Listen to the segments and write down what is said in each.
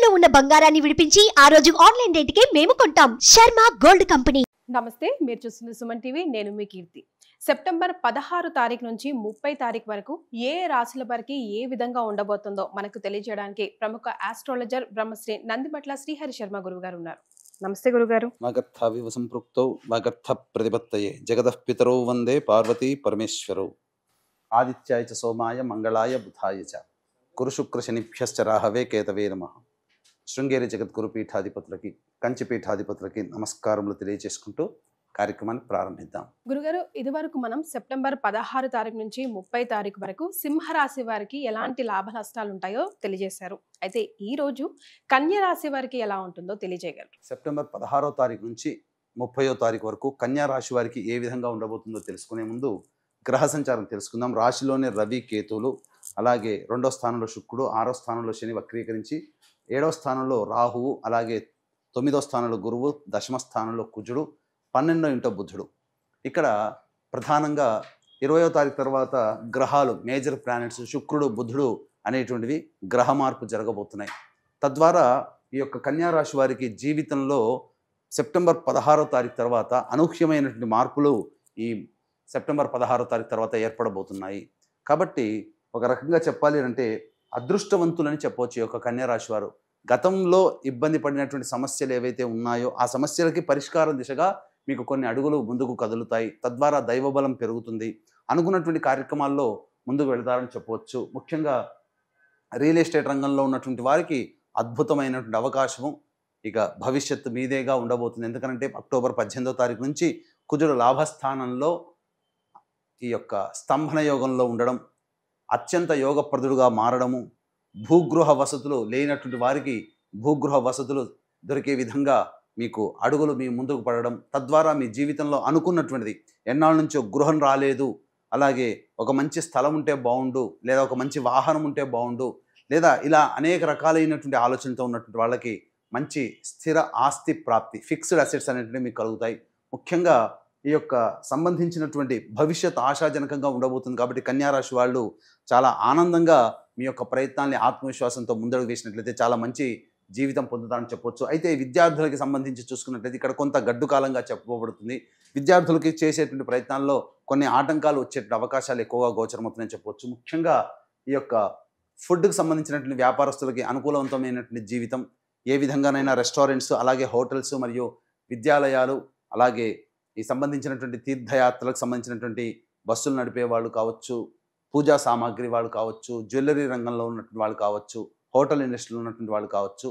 తాకట్టులో ఉన్న బంగారాన్ని విడిపించి ఆ రోజు ఆన్లైన్ రేటుకే మేము కొంటాం. Sharma gold company. నమస్తే, మీరు చూస్తున్న సుమన్ టీవీ. నేను మీ కీర్తి. సెప్టెంబర్ 16 తారీఖు నుంచి 30 తారీఖు వరకు ఏ రాశుల వారికి ఏ విధంగా ఉండబోతుందో మనకు తెలియజేయడానికి ప్రముఖ ఆస్ట్రాలజర్ బ్రహ్మశ్రీ నందిమట్ల శ్రీహరి శర్మ గురువు గారు ఉన్నారు. నమస్తే గురుగారు. వాగర్థావివ సంపృక్తౌ వాగర్థ ప్రతిపత్తయే జగతః పితరౌ వందే పార్వతీ పరమేశ్వరౌ. ఆదిత్యాయ చ సోమాయ మంగళాయ బుధాయ చ గురు శుక్ర శనిభ్యశ్చ రాహవే కేతవే నమః. శృంగేరి జగద్గురు పీఠాధిపతులకి, కంచి పీఠాధిపతులకి నమస్కారములు తెలియజేసుకుంటూ కార్యక్రమాన్ని ప్రారంభిద్దాం. గురుగారు, ఇదివరకు మనం సెప్టెంబర్ 16 తారీఖు నుంచి 30 తారీఖు వరకు సింహరాశి వారికి ఎలాంటి లాభ నష్టాలు ఉంటాయో తెలియజేశారు. అయితే ఈ రోజు కన్య రాశి వారికి ఎలా ఉంటుందో తెలియజేయగలరు? సెప్టెంబర్ 16వ తారీఖు నుంచి 30వ తారీఖు వరకు కన్యా రాశి వారికి ఏ విధంగా ఉండబోతుందో తెలుసుకునే ముందు గ్రహ సంచారం తెలుసుకుందాం. రాశిలోనే రవి, కేతువులు, అలాగే 2వ స్థానంలో శుక్రుడు, 6వ స్థానంలో శని వక్రీకరించి, 7వ స్థానంలో రాహువు, అలాగే 9వ స్థానంలో గురువు, 10వ స్థానంలో కుజుడు, 12వ ఇంట బుధుడు. ఇక్కడ ప్రధానంగా 20వ తారీఖు తర్వాత గ్రహాలు, మేజర్ ప్లానెట్స్ శుక్రుడు, బుధుడు అనేటువంటివి గ్రహ మార్పు జరగబోతున్నాయి. తద్వారా ఈ యొక్క కన్యా రాశి వారికి జీవితంలో సెప్టెంబర్ 16వ తారీఖు తర్వాత అనూహ్యమైనటువంటి మార్పులు ఈ సెప్టెంబర్ 16వ తారీఖు తర్వాత ఏర్పడబోతున్నాయి. కాబట్టి ఒక రకంగా చెప్పాలి అంటే అదృష్టవంతులని చెప్పవచ్చు ఈ యొక్క కన్యా రాశి వారు. గతంలో ఇబ్బంది పడినటువంటి సమస్యలు ఏవైతే ఉన్నాయో ఆ సమస్యలకి పరిష్కారం దిశగా మీకు కొన్ని అడుగులు ముందుకు కదులుతాయి. తద్వారా దైవబలం పెరుగుతుంది. అనుకున్నటువంటి కార్యక్రమాల్లో ముందుకు వెళతారని చెప్పవచ్చు. ముఖ్యంగా రియల్ ఎస్టేట్ రంగంలో ఉన్నటువంటి వారికి అద్భుతమైనటువంటి అవకాశము ఇక భవిష్యత్తు మీదేగా ఉండబోతుంది. ఎందుకంటే అక్టోబర్ 18వ తారీఖు నుంచి కుజుడు లాభస్థానంలో ఈ యొక్క స్తంభన యోగంలో ఉండడం, అత్యంత యోగప్రదుడుగా మారడము, భూగృహ వసతులు లేనటువంటి వారికి భూగృహ వసతులు దొరికే విధంగా మీకు అడుగులు మీ ముందుకు పడడం, తద్వారా మీ జీవితంలో అనుకున్నటువంటిది, ఎన్నాళ్ళ నుంచో గృహం రాలేదు, అలాగే ఒక మంచి స్థలం ఉంటే బాగుండు, లేదా ఒక మంచి వాహనం ఉంటే బాగుండు, లేదా ఇలా అనేక రకాలైనటువంటి ఆలోచనతో ఉన్నటువంటి వాళ్ళకి మంచి స్థిర ఆస్తి ప్రాప్తి, ఫిక్స్డ్ అసెట్స్ అనేటివి మీకు కలుగుతాయి. ముఖ్యంగా ఈ యొక్క సంబంధించినటువంటి భవిష్యత్ ఆశాజనకంగా ఉండబోతుంది. కాబట్టి కన్యా రాశి వాళ్ళు చాలా ఆనందంగా మీ యొక్క ప్రయత్నాన్ని ఆత్మవిశ్వాసంతో ముందడుగు వేసినట్లయితే చాలా మంచి జీవితం పొందుతారని చెప్పవచ్చు. అయితే విద్యార్థులకి సంబంధించి చూసుకున్నట్లయితే ఇక్కడ కొంత గడ్డు కాలంగా చెప్పబడుతుంది. విద్యార్థులకి చేసేటువంటి ప్రయత్నాల్లో కొన్ని ఆటంకాలు వచ్చేటువంటి అవకాశాలు ఎక్కువగా గోచరమవుతున్నాయని చెప్పవచ్చు. ముఖ్యంగా ఈ యొక్క ఫుడ్కి సంబంధించినటువంటి వ్యాపారస్తులకి అనుకూలవంతమైనటువంటి జీవితం, ఏ విధంగానైనా రెస్టారెంట్స్, అలాగే హోటల్స్ మరియు విద్యాలయాలు, అలాగే ఈ సంబంధించినటువంటి తీర్థయాత్రలకు సంబంధించినటువంటి బస్సులు నడిపే వాళ్ళు కావచ్చు, పూజా సామాగ్రి వాళ్ళు కావచ్చు, జ్యువెలరీ రంగంలో ఉన్నటువంటి వాళ్ళు కావచ్చు, హోటల్ ఇండస్ట్రీలో ఉన్నటువంటి వాళ్ళు కావచ్చు,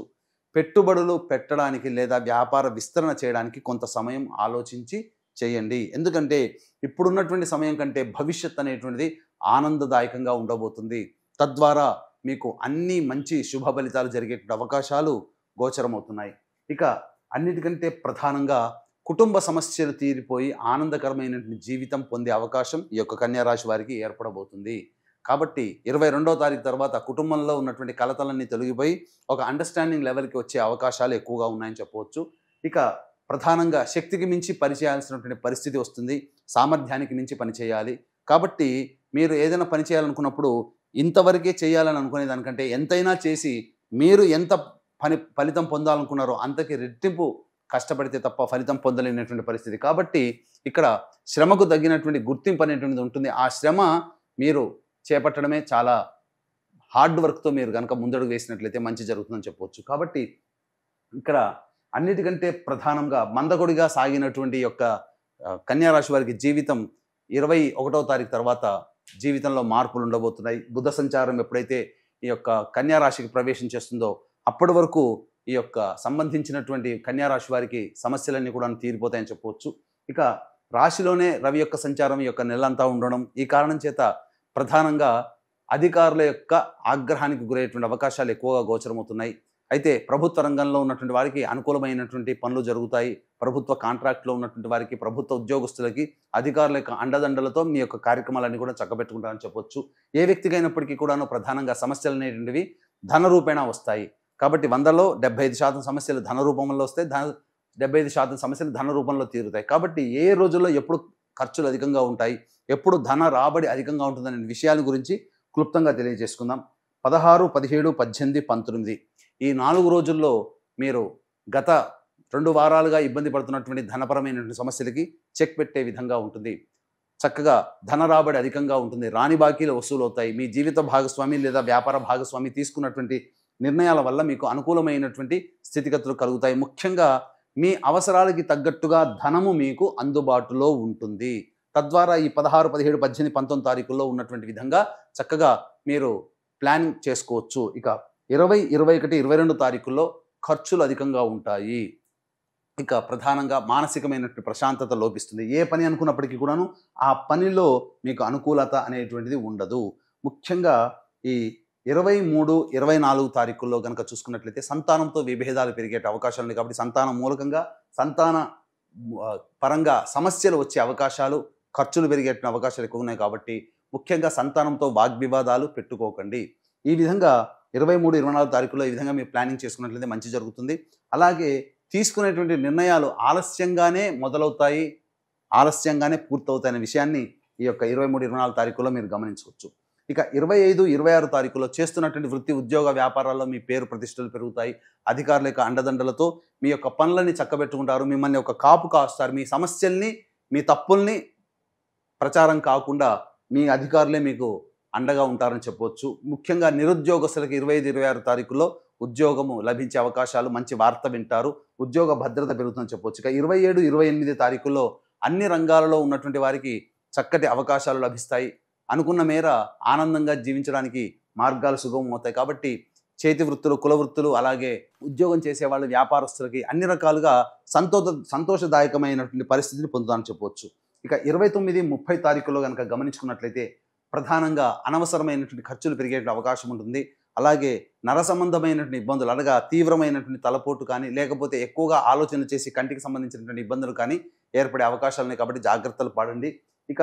పెట్టుబడులు పెట్టడానికి లేదా వ్యాపార విస్తరణ చేయడానికి కొంత సమయం ఆలోచించి చేయండి. ఎందుకంటే ఇప్పుడున్నటువంటి సమయం కంటే భవిష్యత్ అనేటువంటిది ఆనందదాయకంగా ఉండబోతుంది. తద్వారా మీకు అన్ని మంచి శుభ ఫలితాలు జరిగేటువంటి అవకాశాలు గోచరమవుతున్నాయి. ఇక అన్నిటికంటే ప్రధానంగా కుటుంబ సమస్యలు తీరిపోయి ఆనందకరమైనటువంటి జీవితం పొందే అవకాశం ఈ యొక్క కన్యా రాశి వారికి ఏర్పడబోతుంది. కాబట్టి 22వ తారీఖు తర్వాత కుటుంబంలో ఉన్నటువంటి కలతలన్నీ తొలగిపోయి ఒక అండర్స్టాండింగ్ లెవెల్కి వచ్చే అవకాశాలు ఎక్కువగా ఉన్నాయని చెప్పవచ్చు. ఇక ప్రధానంగా శక్తికి మించి పనిచేయాల్సినటువంటి పరిస్థితి వస్తుంది. సామర్థ్యానికి మించి పనిచేయాలి. కాబట్టి మీరు ఏదైనా పని చేయాలనుకున్నప్పుడు ఇంతవరకే చేయాలని అనుకునే దానికంటే ఎంతైనా చేసి మీరు ఎంత ఫలితం పొందాలనుకున్నారో అంతకి రెట్టింపు కష్టపడితే తప్ప ఫలితం పొందలేనటువంటి పరిస్థితి. కాబట్టి ఇక్కడ శ్రమకు తగ్గినటువంటి గుర్తింపు అనేటువంటిది ఉంటుంది. ఆ శ్రమ మీరు చేపట్టడమే చాలా హార్డ్ వర్క్తో మీరు కనుక ముందడుగు వేసినట్లయితే మంచి జరుగుతుందని చెప్పవచ్చు. కాబట్టి ఇక్కడ అన్నిటికంటే ప్రధానంగా మందకొడిగా సాగినటువంటి యొక్క కన్యా రాశి వారికి జీవితం 21వ తారీఖు తర్వాత జీవితంలో మార్పులు ఉండబోతున్నాయి. బుధ సంచారం ఎప్పుడైతే ఈ యొక్క కన్యా రాశికి ప్రవేశం చేస్తుందో అప్పటి వరకు ఈ యొక్క సంబంధించినటువంటి కన్యా రాశి వారికి సమస్యలన్నీ కూడా తీరిపోతాయని చెప్పవచ్చు. ఇక రాశిలోనే రవి యొక్క సంచారం ఈ యొక్క నెలంతా ఉండడం, ఈ కారణం చేత ప్రధానంగా అధికారుల యొక్క ఆగ్రహానికి గురయ్యేటువంటి అవకాశాలు ఎక్కువగా గోచరమవుతున్నాయి. అయితే ప్రభుత్వ రంగంలో ఉన్నటువంటి వారికి అనుకూలమైనటువంటి పనులు జరుగుతాయి. ప్రభుత్వ కాంట్రాక్ట్లో ఉన్నటువంటి వారికి, ప్రభుత్వ ఉద్యోగస్తులకి అధికారుల యొక్క అండదండలతో మీ యొక్క కార్యక్రమాలన్నీ కూడా చక్కబెట్టుకుంటారని చెప్పొచ్చు. ఏ వ్యక్తికైనప్పటికీ కూడాను ప్రధానంగా సమస్యలు అనేటువంటివి ధన రూపేణా వస్తాయి. కాబట్టి 100లో 75% సమస్యలు ధన రూపంలో వస్తాయి, 75% సమస్యలు ధన రూపంలో తీరుతాయి. కాబట్టి ఏ రోజుల్లో ఎప్పుడు ఖర్చులు అధికంగా ఉంటాయి, ఎప్పుడు ధన రాబడి అధికంగా ఉంటుందనే విషయాల గురించి క్లుప్తంగా తెలియజేసుకుందాం. 16, 17, 18, 19 ఈ 4 రోజుల్లో మీరు గత 2 వారాలుగా ఇబ్బంది పడుతున్నటువంటి ధనపరమైనటువంటి సమస్యలకి చెక్ పెట్టే విధంగా ఉంటుంది. చక్కగా ధన రాబడి అధికంగా ఉంటుంది. రాని బాకీలు వసూలు అవుతాయి. మీ జీవిత భాగస్వామి లేదా వ్యాపార భాగస్వామి తీసుకున్నటువంటి నిర్ణయాల వల్ల మీకు అనుకూలమైనటువంటి స్థితిగతులు కలుగుతాయి. ముఖ్యంగా మీ అవసరాలకి తగ్గట్టుగా ధనము మీకు అందుబాటులో ఉంటుంది. తద్వారా ఈ 16, 17, 18, 19 తారీఖుల్లో ఉన్నటువంటి విధంగా చక్కగా మీరు ప్లాన్ చేసుకోవచ్చు. ఇక 20, 21, 22 తారీఖుల్లో ఖర్చులు అధికంగా ఉంటాయి. ఇక ప్రధానంగా మానసికమైనటువంటి ప్రశాంతత లోపిస్తుంది. ఏ పని అనుకున్నప్పటికీ కూడాను ఆ పనిలో మీకు అనుకూలత అనేటువంటిది ఉండదు. ముఖ్యంగా ఈ 23, 24 తారీఖుల్లో కనుక చూసుకున్నట్లయితే సంతానంతో విభేదాలు పెరిగే అవకాశాలు ఉన్నాయి. కాబట్టి సంతానం మూలకంగా సంతాన పరంగా సమస్యలు వచ్చే అవకాశాలు, ఖర్చులు పెరిగే అవకాశాలు ఎక్కువ ఉన్నాయి. కాబట్టి ముఖ్యంగా సంతానంతో వాగ్వివాదాలు పెట్టుకోకండి. ఈ విధంగా 23, 24 తారీఖుల్లో ఈ విధంగా మీరు ప్లానింగ్ చేసుకున్నట్లయితే మంచి జరుగుతుంది. అలాగే తీసుకునేటువంటి నిర్ణయాలు ఆలస్యంగానే మొదలవుతాయి, ఆలస్యంగానే పూర్తవుతాయి అనే విషయాన్ని ఈ యొక్క 23, 24 తారీఖుల్లో మీరు గమనించవచ్చు. ఇక 25, 26 తారీఖుల్లో చేస్తున్నటువంటి వృత్తి, ఉద్యోగ, వ్యాపారాల్లో మీ పేరు ప్రతిష్టలు పెరుగుతాయి. అధికారుల యొక్క అండదండలతో మీ యొక్క పనులని చక్కబెట్టుకుంటారు. మిమ్మల్ని ఒక కాపు కాస్తారు. మీ సమస్యల్ని, మీ తప్పుల్ని ప్రచారం కాకుండా మీ అధికారులే మీకు అండగా ఉంటారని చెప్పవచ్చు. ముఖ్యంగా నిరుద్యోగస్తులకి 25, 26 తారీఖుల్లో ఉద్యోగము లభించే అవకాశాలు, మంచి వార్త వింటారు. ఉద్యోగ భద్రత పెరుగుతుందని చెప్పవచ్చు. ఇక 27, 28 తారీఖుల్లో అన్ని రంగాలలో ఉన్నటువంటి వారికి చక్కటి అవకాశాలు లభిస్తాయి. అనుకున్న మేర ఆనందంగా జీవించడానికి మార్గాలు సుగమం అవుతాయి. కాబట్టి చేతి వృత్తులు, కుల వృత్తులు, అలాగే ఉద్యోగం చేసేవాళ్ళు, వ్యాపారస్తులకి అన్ని రకాలుగా సంతోషదాయకమైనటువంటి పరిస్థితిని పొందుతారని చెప్పవచ్చు. ఇక 29, 30 తారీఖుల్లో కనుక గమనించుకున్నట్లయితే ప్రధానంగా అనవసరమైనటువంటి ఖర్చులు పెరిగే అవకాశం ఉంటుంది. అలాగే నర సంబంధమైనటువంటి ఇబ్బందులు, అనగా తీవ్రమైనటువంటి తలపోటు కానీ, లేకపోతే ఎక్కువగా ఆలోచనలు చేసి కంటికి సంబంధించినటువంటి ఇబ్బందులు కానీ ఏర్పడే అవకాశాలు ఉన్నాయి. కాబట్టి జాగ్రత్తలు పడండి. ఇక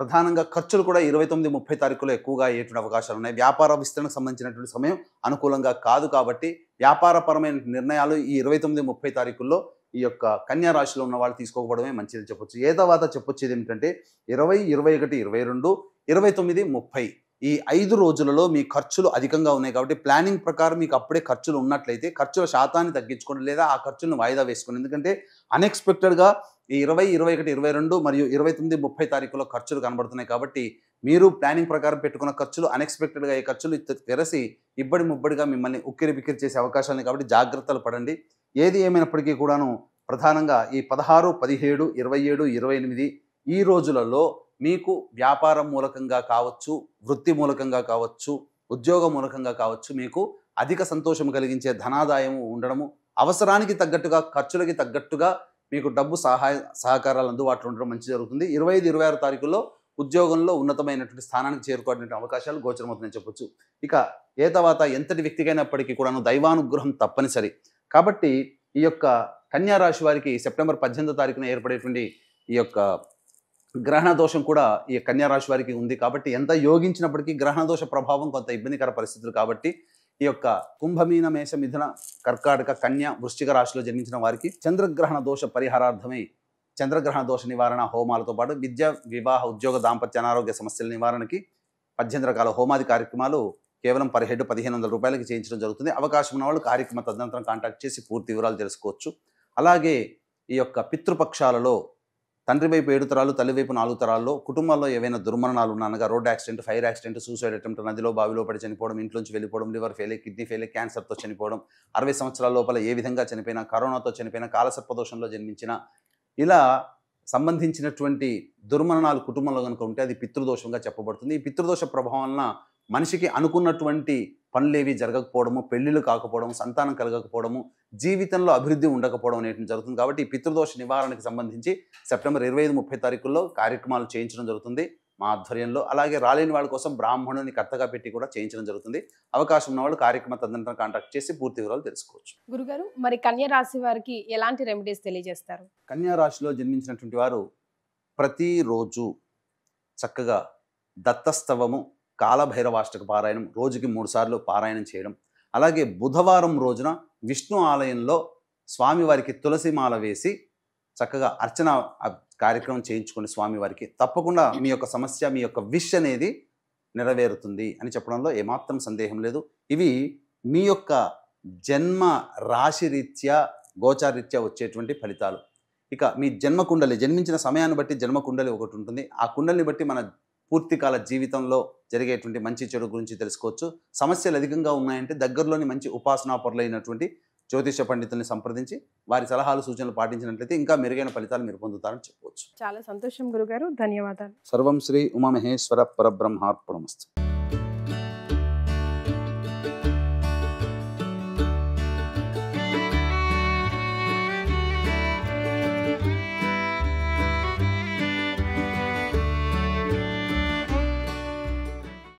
ప్రధానంగా ఖర్చులు కూడా 29, 30 తారీఖులో ఎక్కువగా అయ్యేటువంటి అవకాశాలు ఉన్నాయి. వ్యాపార విస్తరణకు సంబంధించినటువంటి సమయం అనుకూలంగా కాదు. కాబట్టి వ్యాపారపరమైన నిర్ణయాలు ఈ 29, 30 తారీఖుల్లో ఈ యొక్క కన్యా రాశిలో ఉన్న వాళ్ళు తీసుకోకపోవడమే మంచిది చెప్పొచ్చు. ఏ తర్వాత చెప్పొచ్చేది ఏమిటంటే 20, 21, 22, 29, 30 ఈ 5 రోజులలో మీ ఖర్చులు అధికంగా ఉన్నాయి. కాబట్టి ప్లానింగ్ ప్రకారం మీకు అప్పుడే ఖర్చులు ఉన్నట్లయితే ఖర్చుల శాతాన్ని తగ్గించుకోండి, లేదా ఆ ఖర్చులను వాయిదా వేసుకోండి. ఎందుకంటే అన్ఎక్స్పెక్టెడ్గా ఈ 20, 21, 22 మరియు 29, 30 తారీఖులో ఖర్చులు కనబడుతున్నాయి. కాబట్టి మీరు ప్లానింగ్ ప్రకారం పెట్టుకున్న ఖర్చులు అన్ఎక్స్పెక్టెడ్గా ఈ ఖర్చులు తెరసి ఇబ్బడి ముబ్బడిగా మిమ్మల్ని ఉక్కిరి బిక్కిరి చేసే అవకాశాలు. కాబట్టి జాగ్రత్తలు పడండి. ఏది ఏమైనప్పటికీ కూడాను ప్రధానంగా ఈ 16, 17, 27, 28 ఈ రోజులలో మీకు వ్యాపారం మూలకంగా కావచ్చు, వృత్తి మూలకంగా కావచ్చు, ఉద్యోగ మూలకంగా కావచ్చు, మీకు అధిక సంతోషం కలిగించే ధనాదాయం ఉండడము, అవసరానికి తగ్గట్టుగా, ఖర్చులకి తగ్గట్టుగా మీకు డబ్బు సహకారాలు అందుబాటులో ఉండడం మంచి జరుగుతుంది. 25, 26 తారీఖుల్లో ఉద్యోగంలో ఉన్నతమైనటువంటి స్థానానికి చేరుకోవడానికి అవకాశాలు గోచరమవుతుందని చెప్పొచ్చు. ఇక ఏ తర్వాత ఎంతటి వ్యక్తికైనప్పటికీ కూడాను దైవానుగ్రహం తప్పనిసరి. కాబట్టి ఈ యొక్క కన్యా రాశి వారికి సెప్టెంబర్ 18వ తారీఖున ఏర్పడేటువంటి ఈ యొక్క గ్రహణ దోషం కూడా ఈ కన్యా రాశి వారికి ఉంది. కాబట్టి ఎంత యోగించినప్పటికీ గ్రహణ దోష ప్రభావం కొంత ఇబ్బందికర పరిస్థితులు. కాబట్టి ఈ యొక్క కుంభమీన, మేష, మిథున, కర్కాటక, కన్య, వృశ్చిక రాశిలో జన్మించిన వారికి చంద్రగ్రహణ దోష పరిహారార్థమై చంద్రగ్రహణ దోష నివారణ హోమాలతో పాటు విద్య, వివాహ, ఉద్యోగ, దాంపత్య, అనారోగ్య సమస్యల నివారణకి 18 రకాల హోమాది కార్యక్రమాలు కేవలం పర్ హెడ్ 1500 రూపాయలకి చేయించడం జరుగుతుంది. అవకాశం ఉన్న వాళ్ళు కార్యక్రమ తదనంతరం కాంటాక్ట్ చేసి పూర్తి వివరాలు తెలుసుకోవచ్చు. అలాగే ఈ యొక్క పితృపక్షాలలో తండ్రి వైపు 7 తరాలు, తల్లి వైపు 4 తరాల్లో కుటుంబాల్లో ఏవైనా దుర్మరణాలు ఉన్నా, అనగా road accident, fire accident, suicide attempt, నదిలో బావిలో పడి చనిపోవడం, ఇంట్లోంచి వెళ్ళిపోవడం, లివర్ ఫెయిల్, కిడ్నీ ఫెయిల్, క్యాన్సర్తో చనిపోవడం, 60 సంవత్సరాల లోపల ఏ విధంగా చనిపోయినా, కరోనాతో చనిపోయినా, కాలసర్పదోషంలో జన్మించిన, ఇలా సంబంధించినటువంటి దుర్మరణాలు కుటుంబంలో కనుక ఉంటే అది పితృదోషంగా చెప్పబడుతుంది. ఈ పితృదోష ప్రభావం వలన మనిషికి అనుకున్నటువంటి పనులేవి జరగకపోవడము, పెళ్లిళ్ళు కాకపోవడము, సంతానం కలగకపోవడము, జీవితంలో అభివృద్ధి ఉండకపోవడం అనేటువంటి జరుగుతుంది. కాబట్టి ఈ పితృదోష నివారణకి సంబంధించి సెప్టెంబర్ 25, 30 తారీఖుల్లో కార్యక్రమాలు చేయించడం జరుగుతుంది మా ఆధ్వర్యంలో. అలాగే రాలేని వాళ్ళ కోసం బ్రాహ్మణుని కర్తగా పెట్టి కూడా చేయించడం జరుగుతుంది. అవకాశం ఉన్న వాళ్ళు కార్యక్రమ తదనంతరం కాంటాక్ట్ చేసి పూర్తి వివరాలు తెలుసుకోవచ్చు. గురుగారు, మరి కన్యా రాశి వారికి ఎలాంటి రెమెడీస్ తెలియజేస్తారు? కన్యా రాశిలో జన్మించినటువంటి వారు ప్రతిరోజు చక్కగా దత్తస్తవము, కాలభైరవాష్టక పారాయణం రోజుకి 3 సార్లు పారాయణం చేయడం, అలాగే బుధవారం రోజున విష్ణు ఆలయంలో స్వామివారికి తులసిమాల వేసి చక్కగా అర్చన కార్యక్రమం చేయించుకోండి స్వామివారికి. తప్పకుండా మీ యొక్క సమస్య, మీ యొక్క విష్ అనేది నెరవేరుతుంది అని చెప్పడంలో ఏమాత్రం సందేహం లేదు. ఇవి మీ యొక్క జన్మ రాశి రీత్యా గోచారీత్యా వచ్చేటువంటి ఫలితాలు. ఇక మీ జన్మ కుండలి, జన్మించిన సమయాన్ని బట్టి జన్మ కుండలి ఒకటి ఉంటుంది. ఆ కుండలిని బట్టి మన పూర్తికాల జీవితంలో జరిగేటువంటి మంచి చెడు గురించి తెలుసుకోవచ్చు. సమస్యలు అధికంగా ఉన్నాయంటే దగ్గరలోని మంచి ఉపాసనా పరులైనటువంటి జ్యోతిష పండితుల్ని సంప్రదించి వారి సలహాలు సూచనలు పాటించినట్లయితే ఇంకా మెరుగైన ఫలితాలు మీరు పొందుతారని చెప్పవచ్చు. చాలా సంతోషం గురుగారు, ధన్యవాదాలు. సర్వం శ్రీ ఉమామహేశ్వర పరబ్రహ్మార్పణమస్తు.